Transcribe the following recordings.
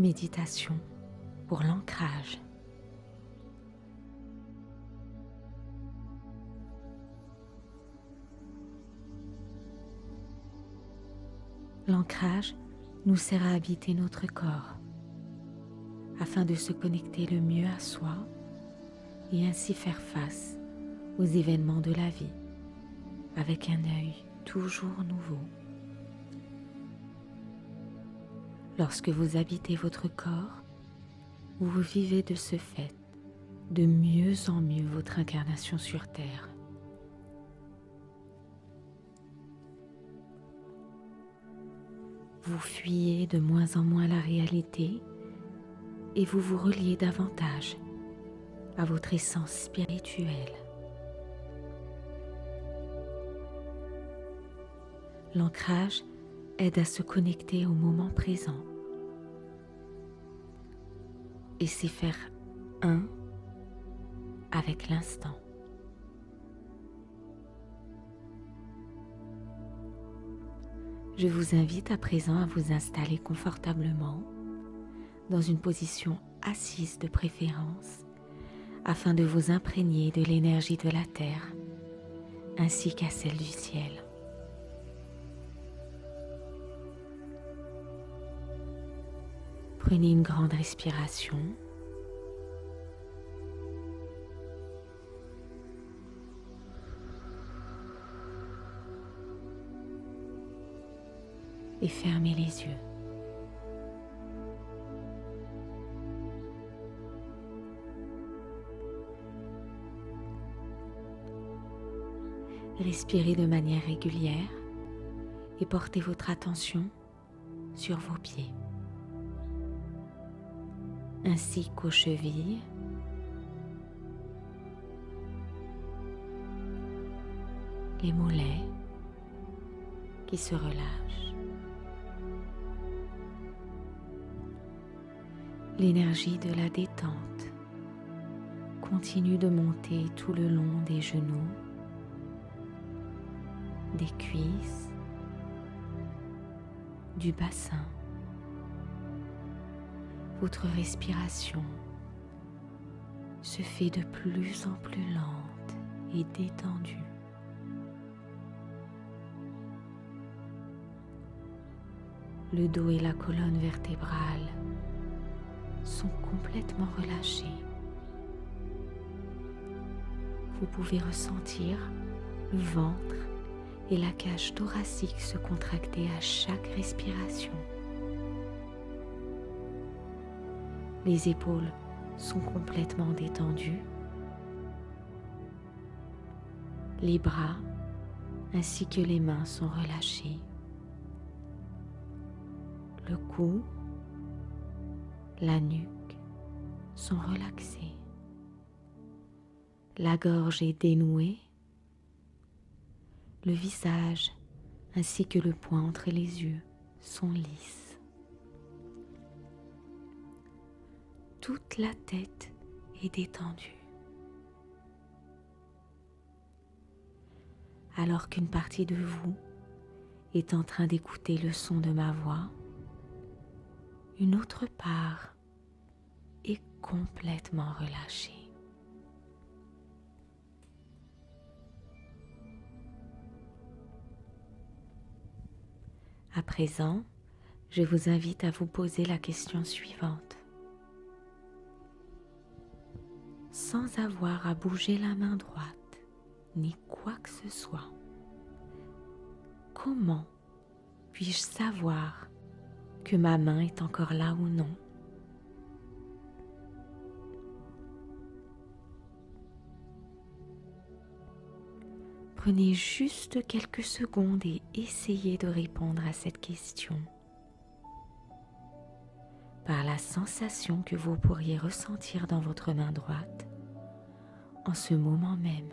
Méditation pour l'ancrage. L'ancrage nous sert à habiter notre corps afin de se connecter le mieux à soi et ainsi faire face aux événements de la vie avec un œil toujours nouveau. Lorsque vous habitez votre corps, vous vivez de ce fait de mieux en mieux votre incarnation sur Terre. Vous fuyez de moins en moins la réalité et vous vous reliez davantage à votre essence spirituelle. L'ancrage aide à se connecter au moment présent et c'est faire un avec l'instant. Je vous invite à présent à vous installer confortablement dans une position assise de préférence afin de vous imprégner de l'énergie de la terre ainsi qu'à celle du ciel. Prenez une grande respiration. Et fermez les yeux. Respirez de manière régulière et portez votre attention sur vos pieds, ainsi qu'aux chevilles, les mollets qui se relâchent. L'énergie de la détente continue de monter tout le long des genoux, des cuisses, du bassin. Votre respiration se fait de plus en plus lente et détendue. Le dos et la colonne vertébrale sont complètement relâchés. Vous pouvez ressentir le ventre et la cage thoracique se contracter à chaque respiration. Les épaules sont complètement détendues. Les bras ainsi que les mains sont relâchés. Le cou, la nuque sont relaxés. La gorge est dénouée. Le visage ainsi que le point entre les yeux sont lisses. Toute la tête est détendue. Alors qu'une partie de vous est en train d'écouter le son de ma voix, une autre part est complètement relâchée. À présent, je vous invite à vous poser la question suivante. Sans avoir à bouger la main droite, ni quoi que ce soit, comment puis-je savoir que ma main est encore là ou non? Prenez juste quelques secondes et essayez de répondre à cette question par la sensation que vous pourriez ressentir dans votre main droite en ce moment même.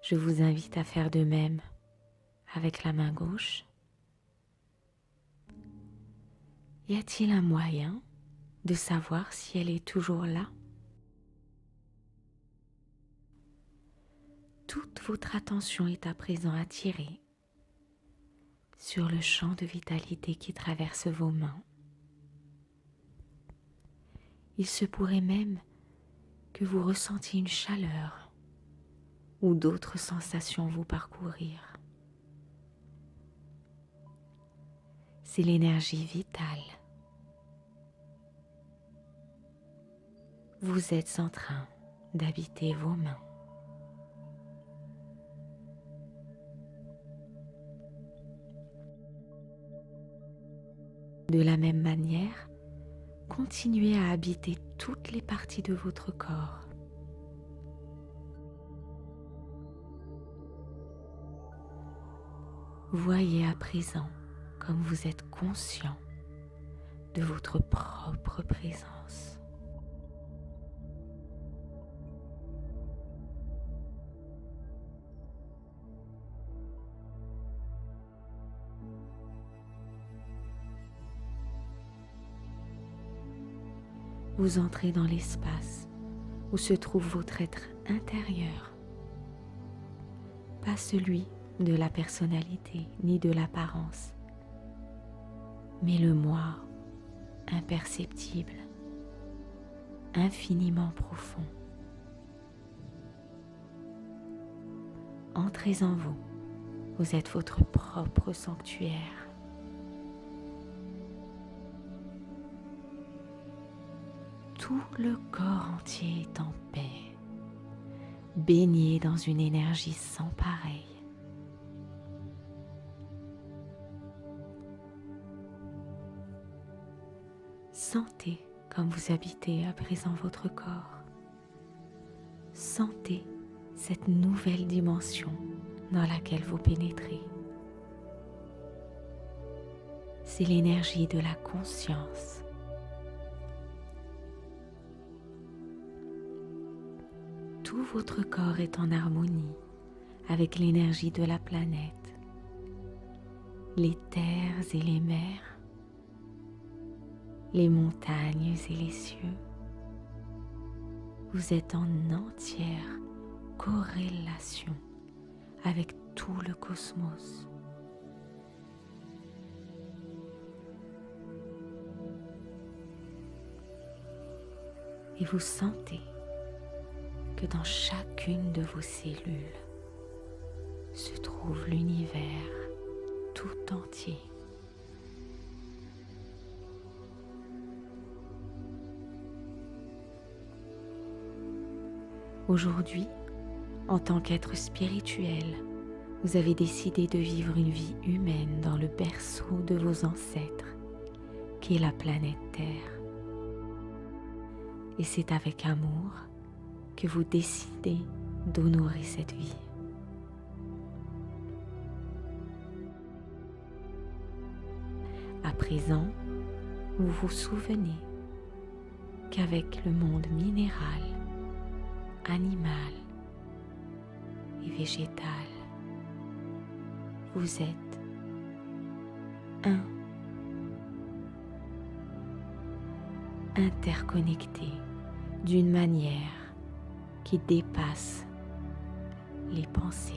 Je vous invite à faire de même avec la main gauche. Y a-t-il un moyen de savoir si elle est toujours là? toute votre attention est à présent attirée sur le champ de vitalité qui traverse vos mains. Il se pourrait même que vous ressentiez une chaleur ou d'autres sensations vous parcourir. C'est l'énergie vitale. Vous êtes en train d'habiter vos mains. De la même manière, continuez à habiter toutes les parties de votre corps. Voyez à présent comme vous êtes conscient de votre propre présence. Vous entrez dans l'espace où se trouve votre être intérieur, pas celui de la personnalité ni de l'apparence, mais le moi imperceptible, infiniment profond. Entrez en vous, vous êtes votre propre sanctuaire. Tout le corps entier est en paix, baigné dans une énergie sans pareille. Sentez comme vous habitez à présent votre corps. Sentez cette nouvelle dimension dans laquelle vous pénétrez. C'est l'énergie de la conscience. Tout votre corps est en harmonie avec l'énergie de la planète, les terres et les mers, les montagnes et les cieux. Vous êtes en entière corrélation avec tout le cosmos. Et vous sentez que dans chacune de vos cellules se trouve l'univers tout entier. Aujourd'hui, en tant qu'être spirituel, vous avez décidé de vivre une vie humaine dans le berceau de vos ancêtres, qui est la planète Terre. Et c'est avec amour que vous décidez d'honorer cette vie. À présent, vous vous souvenez qu'avec le monde minéral, animal et végétal, vous êtes un, interconnecté d'une manière qui dépasse les pensées.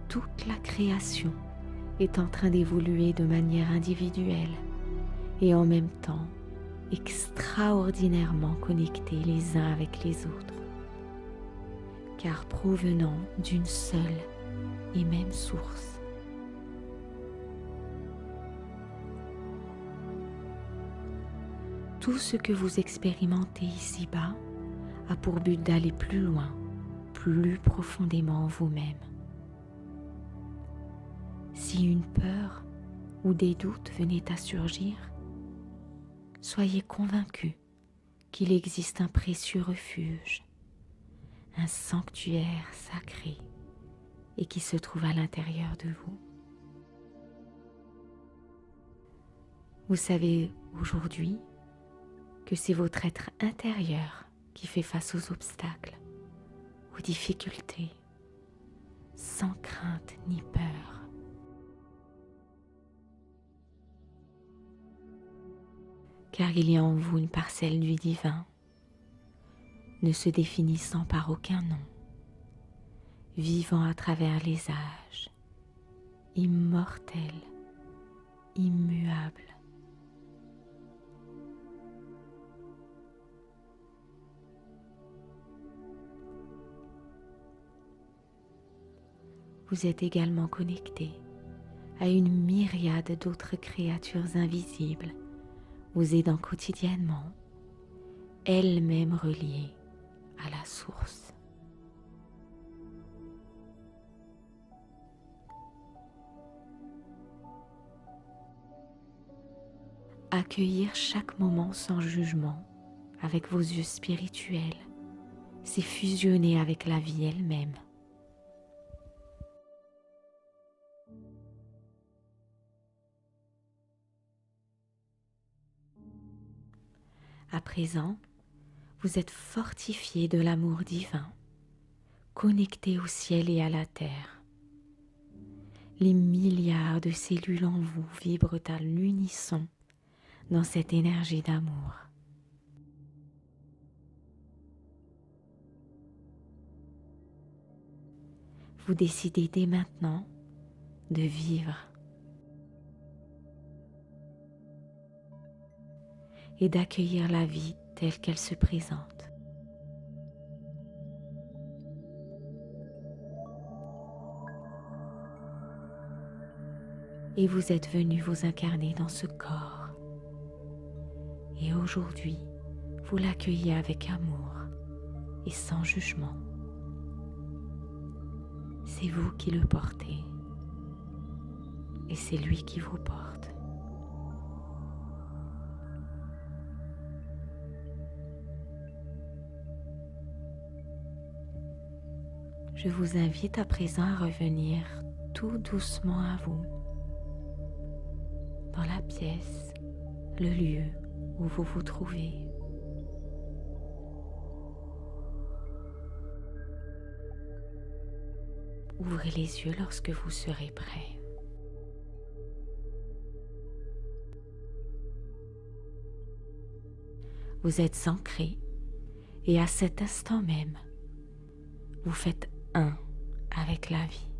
Toute la création est en train d'évoluer de manière individuelle et en même temps extraordinairement connectés les uns avec les autres, car provenant d'une seule et même source. Tout ce que vous expérimentez ici-bas a pour but d'aller plus loin, plus profondément en vous-même. Si une peur ou des doutes venaient à surgir, soyez convaincus qu'il existe un précieux refuge, un sanctuaire sacré et qui se trouve à l'intérieur de vous. Vous savez aujourd'hui que c'est votre être intérieur qui fait face aux obstacles, aux difficultés, sans crainte ni peur. car il y a en vous une parcelle du divin, ne se définissant par aucun nom, vivant à travers les âges, immortel, immuable. Vous êtes également connecté à une myriade d'autres créatures invisibles, vous aidant quotidiennement, elles-mêmes reliées à la source. Accueillir chaque moment sans jugement avec vos yeux spirituels, c'est fusionner avec la vie elle-même. À présent, vous êtes fortifié de l'amour divin, connecté au ciel et à la terre. Les milliards de cellules en vous vibrent à l'unisson dans cette énergie d'amour. Vous décidez dès maintenant de vivre et d'accueillir la vie telle qu'elle se présente. Et vous êtes venu vous incarner dans ce corps. Et aujourd'hui, vous l'accueillez avec amour et sans jugement. C'est vous qui le portez et c'est lui qui vous porte. Je vous invite à présent à revenir tout doucement à vous, dans la pièce, le lieu où vous vous trouvez. Ouvrez les yeux lorsque vous serez prêt. Vous êtes ancré et à cet instant même, vous faites un avec la vie.